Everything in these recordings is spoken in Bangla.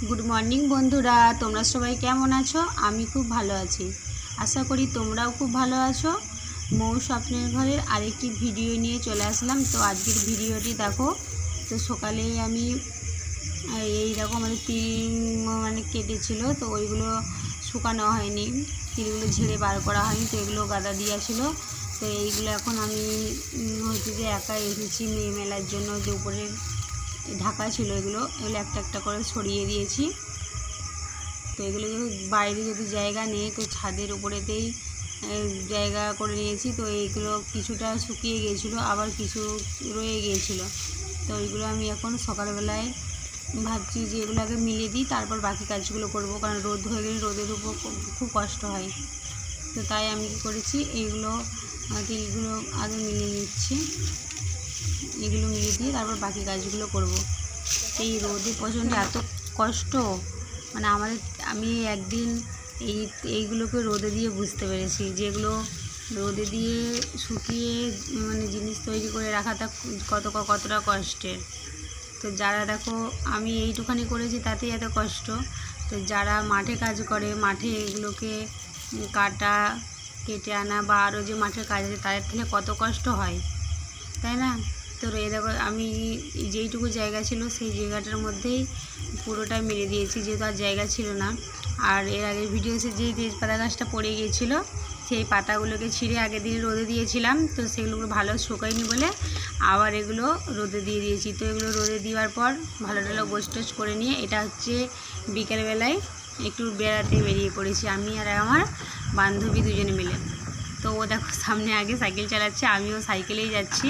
गुड मर्निंग बंधुरा तोमरा सबाई केमन आछो। आमी खूब भालो आछि, आशा करी तोमराओ खूब भालो आछो। मौ स्वप्नेर घरेर आरेकटी भिडियो निये चले आसलाम। तो आजकेर भिडियोटी देखो। तो सकालेई आमी এই রকম মানে তিল মানে কেটেছিল, তো ওইগুলো শুকানো হয়নি, তিলগুলো ঝেড়ে বার করা হয়নি, তো এগুলো গাদা দিয়া ছিল। তো এইগুলো এখন আমি হচ্ছে যে একাই এসেছি মেয়ে মেলার জন্য, যে উপরে ঢাকা ছিল এগুলো একটা একটা করে সরিয়ে দিয়েছি। তো এগুলো বাইরে যদি জায়গা নেই তো ছাদের উপরেতেই জায়গা করে নিয়েছি। তো এইগুলো কিছুটা শুকিয়ে গিয়েছিলো, আবার কিছু রয়ে গিয়েছিলো। তো এইগুলো আমি এখন সকালবেলায় ভাবছি যে এগুলো আগে মিলে দিই, তারপর বাকি কাজগুলো করব, কারণ রোদ হয়ে গেলে রোদের উপর খুব কষ্ট হয়। তো তাই আমি কী করেছি, এইগুলো তিলগুলো আগে মিলিয়ে নিচ্ছি। এগুলো মিলিয়ে দিয়ে তারপর বাকি কাজগুলো করব। এই রোদে প্রচণ্ড এত কষ্ট, মানে আমি একদিন এইগুলোকে রোদে দিয়ে বুঝতে পেরেছি, যেগুলো রোদে দিয়ে শুকিয়ে মানে জিনিস তৈরি করে রাখাটা কতটা কষ্টের। তো যারা দেখো আমি এইটুখানি করেছি তাতেই এত কষ্ট, তো যারা মাঠে কাজ করে, মাঠে এগুলোকে কেটে আনা বা আরও যে মাঠের কাজ আছে তাদের থেকে কত কষ্ট হয়, তাই না? তো এই দেখো আমি যেইটুকু জায়গা ছিল সেই জায়গাটার মধ্যেই পুরোটা মেরে দিয়েছি, যেহেতু আর জায়গা ছিল না। আর এর আগের ভিডিওতে যেই তেজপাতা গাছটা পড়ে গিয়েছিলো সেই পাতাগুলোকে ছিঁড়ে আগের দিন রোদে দিয়েছিলাম, তো সেগুলো ভালো শুকায়নি বলে আবার এগুলো রোদে দিয়ে দিয়েছি। তো এগুলো রোদে দেওয়ার পর ভালো গোছ টোছ করে নিয়ে এটা হচ্ছে বিকেলবেলায় একটু বেড়াতে বেরিয়ে পড়েছি আমি আর আমার বান্ধবী দুজনে মিলে। তো ও দেখো সামনে আগে সাইকেল চালাচ্ছে, আমিও সাইকেলেই যাচ্ছি।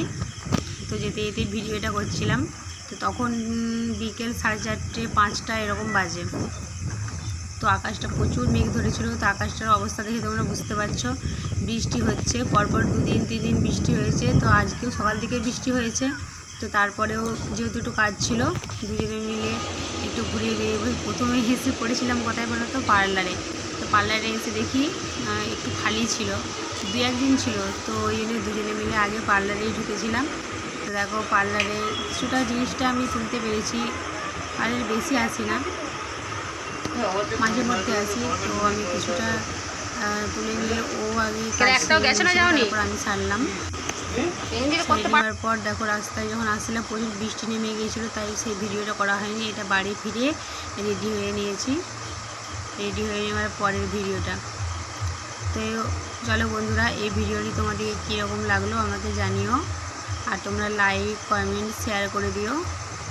তো যেতে যেতে ভিডিওটা করছিলাম। তো তখন বিকেল 4:30 5টা এরকম বাজে। তো আকাশটা প্রচুর মেঘ ধরেছিল। তো আকাশটার অবস্থা দেখে তোমরা বুঝতে পারছো, বৃষ্টি হচ্ছে, পরপর 2 দিন 3 দিন বৃষ্টি হয়েছে। তো আজকেও সকাল থেকে বৃষ্টি হয়েছে। তো তারপরেও যেহেতু একটু কাজ ছিল, দুজনে মিলে একটু ঘুরে বেরিয়ে প্রথমে এসে পড়েছিলাম কোথায় বলো তো, পার্লারে। তো পার্লারে এসে দেখি একটু খালি ছিল, 2-1 দিন ছিল। তো ওই জন্য দুজনে মিলে আগে পার্লারেই ঢুকেছিলাম। তো দেখো পার্লারে কিছুটা জিনিসটা আমি তুলতে পেরেছি, পার্লারে বেশি আসি না, মাঝে মধ্যে আসি। তো আমি কিছুটা তুলে নিয়ে ও আগে তারপর আমি ছাড়লাম। নেওয়ার পর দেখো রাস্তায় যখন আসছিলাম প্রচুর বৃষ্টি নেমে গিয়েছিলো, তাই সেই ভিডিওটা করা হয়নি। এটা বাড়ি ফিরে রেডি হয়ে নিয়েছি, রেডি হয়ে নেওয়ার পরের ভিডিওটা। তো চলো বন্ধুরা, এই ভিডিওটি তোমাদের কীরকম লাগলো আমাকে জানিও, আর তোমরা লাইক কমেন্ট শেয়ার করে দিও।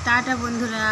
টাটা বন্ধুরা।